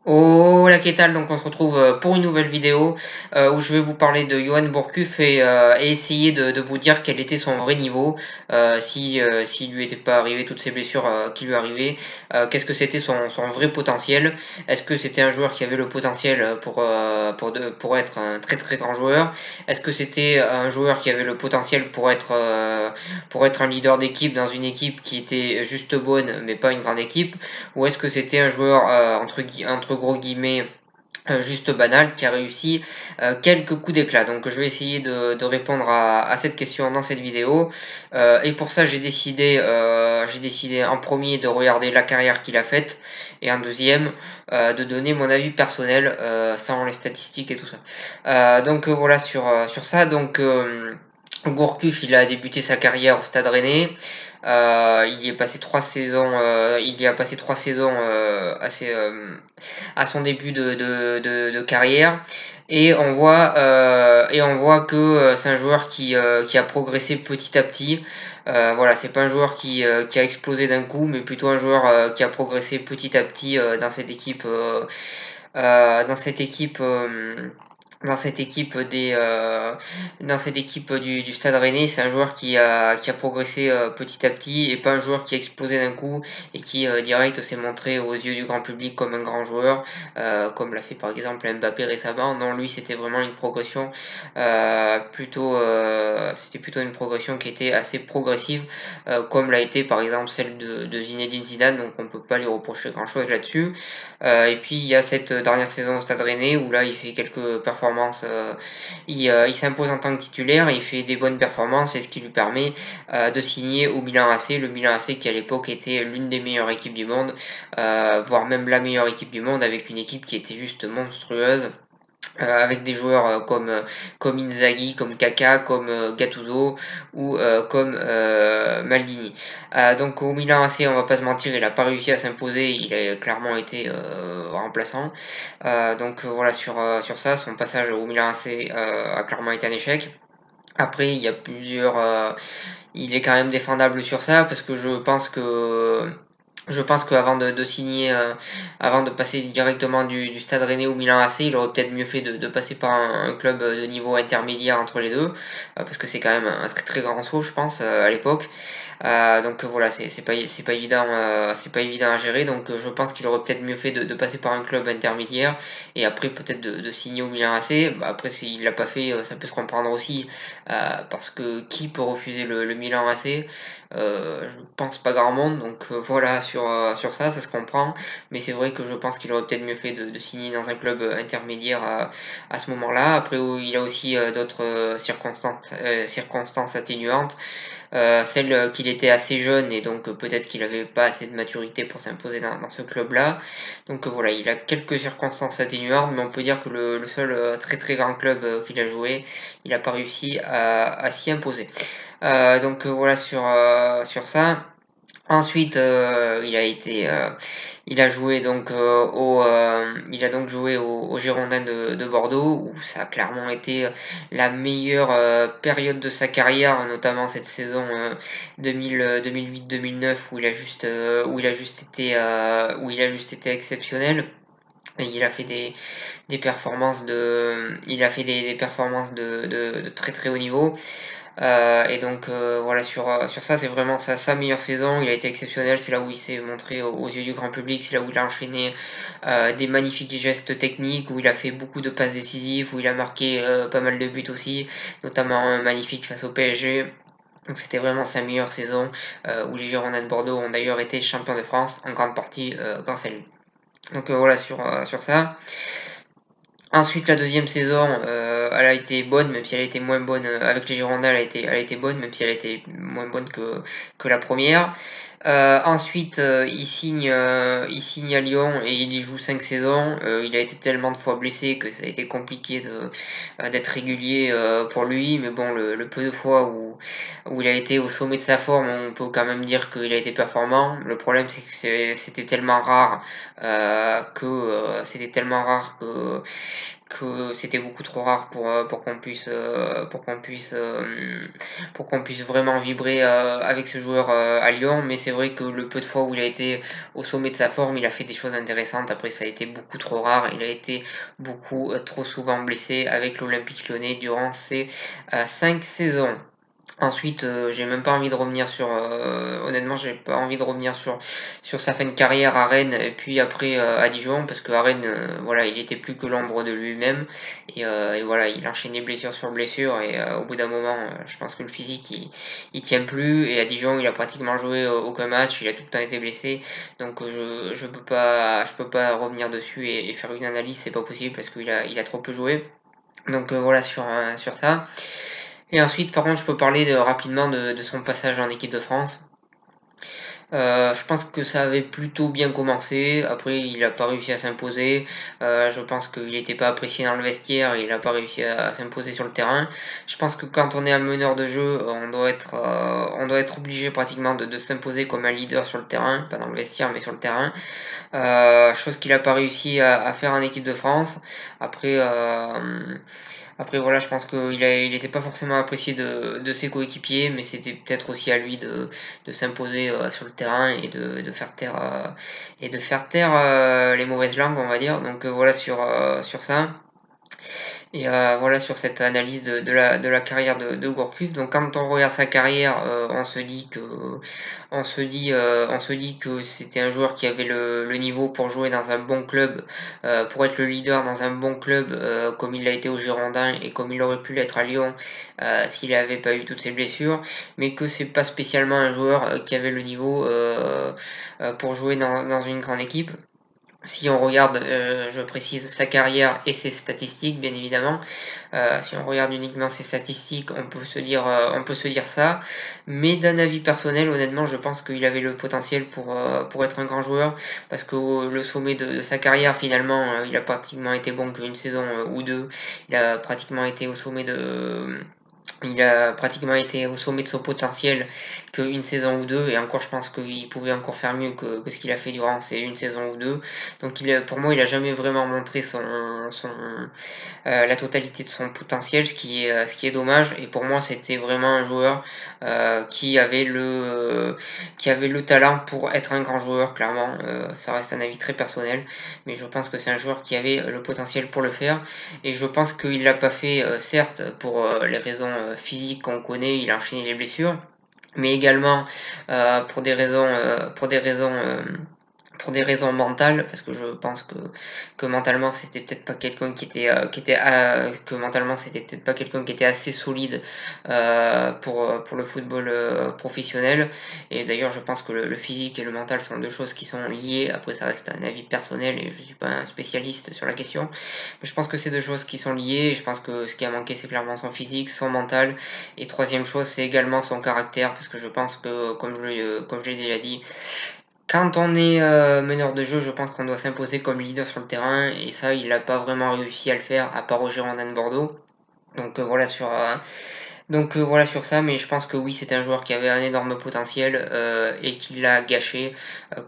Hola, ¿qué tal? Donc on se retrouve pour une nouvelle vidéo où je vais vous parler de Johan Bourcuff et essayer de vous dire quel était son vrai niveau, s'il lui était pas arrivé toutes ces blessures qui lui arrivaient, qu'est-ce que c'était son vrai potentiel, est-ce que c'était un joueur qui avait le potentiel pour être un très très grand joueur, est-ce que c'était un joueur qui avait le potentiel pour être un leader d'équipe dans une équipe qui était juste bonne mais pas une grande équipe, ou est-ce que c'était un joueur entre gros guillemets juste banal qui a réussi quelques coups d'éclat. Donc je vais essayer de répondre à cette question dans cette vidéo. Et pour ça j'ai décidé en premier de regarder la carrière qu'il a faite et en deuxième de donner mon avis personnel sans les statistiques et tout ça. Voilà sur ça. Gourcuff, il a débuté sa carrière au Stade Rennais. Il y a passé 3 saisons. Il y a passé 3 saisons à son début de carrière. Et on voit que c'est un joueur qui a progressé petit à petit. Voilà, c'est pas un joueur qui a explosé d'un coup, mais plutôt un joueur qui a progressé petit à petit dans cette équipe. Dans cette équipe dans cette équipe du Stade Rennais, c'est un joueur qui a progressé petit à petit et pas un joueur qui a explosé d'un coup et qui direct s'est montré aux yeux du grand public comme un grand joueur, comme l'a fait par exemple Mbappé récemment. Non, lui c'était vraiment une progression c'était plutôt une progression qui était assez progressive, comme l'a été par exemple celle de Zinedine Zidane, donc on peut pas lui reprocher grand chose là-dessus. Et puis il y a cette dernière saison au Stade Rennais où là il fait quelques performances, il s'impose en tant que titulaire, il fait des bonnes performances et ce qui lui permet de signer au Milan AC, le Milan AC qui à l'époque était l'une des meilleures équipes du monde, voire même la meilleure équipe du monde avec une équipe qui était juste monstrueuse. Avec des joueurs comme Inzaghi, comme Kaka, comme Gattuso ou comme Maldini. Donc au Milan AC, on va pas se mentir, il n'a pas réussi à s'imposer, il a clairement été remplaçant. Voilà sur ça, son passage au Milan AC a clairement été un échec. Après, il est quand même défendable sur ça parce que je pense qu'avant de signer, avant de passer directement du Stade Rennais au Milan AC, il aurait peut-être mieux fait de passer par un club de niveau intermédiaire entre les deux, parce que c'est quand même un très très grand saut, je pense, à l'époque. Voilà, c'est pas évident, c'est pas évident à gérer. Je pense qu'il aurait peut-être mieux fait de passer par un club intermédiaire et après peut-être de signer au Milan AC. Bah, après, s'il l'a pas fait, ça peut se comprendre aussi, parce que qui peut refuser le Milan AC? Je pense pas grand monde, voilà sur ça, ça se comprend. Mais c'est vrai que je pense qu'il aurait peut-être mieux fait de signer dans un club intermédiaire à ce moment-là. Après, il y a aussi d'autres circonstances atténuantes. Celle qu'il était assez jeune et donc peut-être qu'il avait pas assez de maturité pour s'imposer dans ce club-là. Voilà, il a quelques circonstances atténuantes, mais on peut dire que le seul très très grand club qu'il a joué, il n'a pas réussi à s'y imposer. Voilà sur ça. Ensuite, il a joué il a donc joué au Girondins de Bordeaux, où ça a clairement été la meilleure période de sa carrière, notamment cette saison 2008-2009 où il a juste été exceptionnel. Et il a fait des performances de très très haut niveau. Voilà sur ça, c'est vraiment sa meilleure saison. Il a été exceptionnel, c'est là où il s'est montré aux yeux du grand public, c'est là où il a enchaîné des magnifiques gestes techniques, où il a fait beaucoup de passes décisives, où il a marqué pas mal de buts aussi, notamment un magnifique face au PSG. Donc c'était vraiment sa meilleure saison, où les Girondins de Bordeaux ont d'ailleurs été champions de France, en grande partie grâce à lui. Voilà sur ça. Ensuite, la deuxième saison, elle a été bonne, même si elle a été moins bonne avec les Girondins, elle a été bonne, même si elle a été moins bonne que la première. Ensuite, il signe à Lyon et il y joue 5 saisons. Il a été tellement de fois blessé que ça a été compliqué d'être régulier pour lui. Mais bon, le peu de fois où il a été au sommet de sa forme, on peut quand même dire qu'il a été performant. Le problème, c'est que c'était tellement rare que c'était beaucoup trop rare pour qu'on puisse vraiment vibrer avec ce joueur à Lyon. Mais c'est vrai que le peu de fois où il a été au sommet de sa forme, il a fait des choses intéressantes. Après, ça a été beaucoup trop rare. Il a été beaucoup trop souvent blessé avec l'Olympique Lyonnais durant ces 5 saisons. Ensuite, j'ai même pas envie de revenir sur, honnêtement, j'ai pas envie de revenir sur sa fin de carrière à Rennes et puis après à Dijon, parce qu'à Rennes, voilà, il était plus que l'ombre de lui-même et voilà, il enchaînait blessure sur blessure et au bout d'un moment, je pense que le physique il tient plus et à Dijon, il a pratiquement joué aucun match, il a tout le temps été blessé, donc je peux pas revenir dessus et faire une analyse, c'est pas possible parce qu'il a trop peu joué. Donc voilà sur ça. Et ensuite, par contre, je peux parler rapidement de son passage en équipe de France. Je pense que ça avait plutôt bien commencé. Après, il n'a pas réussi à s'imposer. Je pense qu'il n'était pas apprécié dans le vestiaire. Il n'a pas réussi à s'imposer sur le terrain. Je pense que quand on est un meneur de jeu, on doit être obligé pratiquement de s'imposer comme un leader sur le terrain, pas dans le vestiaire, mais sur le terrain. Chose qu'il n'a pas réussi à faire en équipe de France. Après, après voilà, je pense qu'il n'était pas forcément apprécié de ses coéquipiers, mais c'était peut-être aussi à lui de s'imposer sur le terrain de faire taire, les mauvaises langues, on va dire. Donc voilà sur ça. Et voilà sur cette analyse de la carrière de Gourcuff. Donc quand on regarde sa carrière, on se dit que c'était un joueur qui avait le niveau pour jouer dans un bon club, pour être le leader dans un bon club, comme il l'a été au Girondins et comme il aurait pu l'être à Lyon s'il n'avait pas eu toutes ces blessures, mais que c'est pas spécialement un joueur qui avait le niveau pour jouer dans une grande équipe. Si on regarde, je précise, sa carrière et ses statistiques, bien évidemment, si on regarde uniquement ses statistiques, on peut se dire ça. Mais d'un avis personnel, honnêtement, je pense qu'il avait le potentiel pour être un grand joueur, parce que le sommet de sa carrière, finalement, il a pratiquement été bon qu'une saison ou deux. Il a pratiquement été au sommet de il a pratiquement été au sommet de son potentiel qu'une saison ou deux, et encore je pense qu'il pouvait encore faire mieux que ce qu'il a fait durant ces une saison ou deux. Donc pour moi, il a jamais vraiment montré la totalité de son potentiel, ce qui est dommage. Et pour moi, c'était vraiment un joueur qui avait le talent pour être un grand joueur, clairement. Ça reste un avis très personnel, mais je pense que c'est un joueur qui avait le potentiel pour le faire. Et je pense qu'il l'a pas fait, certes, pour les raisons physiques qu'on connaît, il a enchaîné les blessures, mais également pour des raisons mentales, parce que je pense que mentalement c'était peut-être pas quelqu'un que mentalement c'était peut-être pas quelqu'un qui était assez solide pour le football professionnel. Et d'ailleurs, je pense que le physique et le mental sont deux choses qui sont liées. Après, ça reste un avis personnel et je suis pas un spécialiste sur la question, mais je pense que c'est deux choses qui sont liées. Et je pense que ce qui a manqué, c'est clairement son physique, son mental. Et troisième chose, c'est également son caractère, parce que je pense que, comme je l'ai déjà dit, quand on est meneur de jeu, je pense qu'on doit s'imposer comme leader sur le terrain, et ça, il n'a pas vraiment réussi à le faire, à part au Girondins de Bordeaux. Donc voilà sur ça, mais je pense que oui, c'était un joueur qui avait un énorme potentiel et qui l'a gâché,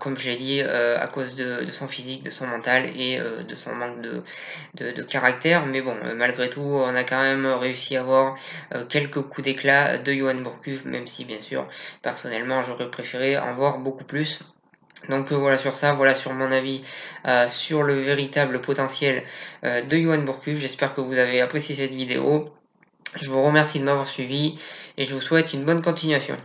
comme je l'ai dit, à cause de son physique, de son mental et de son manque de caractère. Mais bon, malgré tout, on a quand même réussi à avoir quelques coups d'éclat de Johan Gourcuff, même si bien sûr, personnellement, j'aurais préféré en voir beaucoup plus. Donc voilà sur ça, voilà sur mon avis sur le véritable potentiel de Johan Gourcuff. J'espère que vous avez apprécié cette vidéo. Je vous remercie de m'avoir suivi et je vous souhaite une bonne continuation.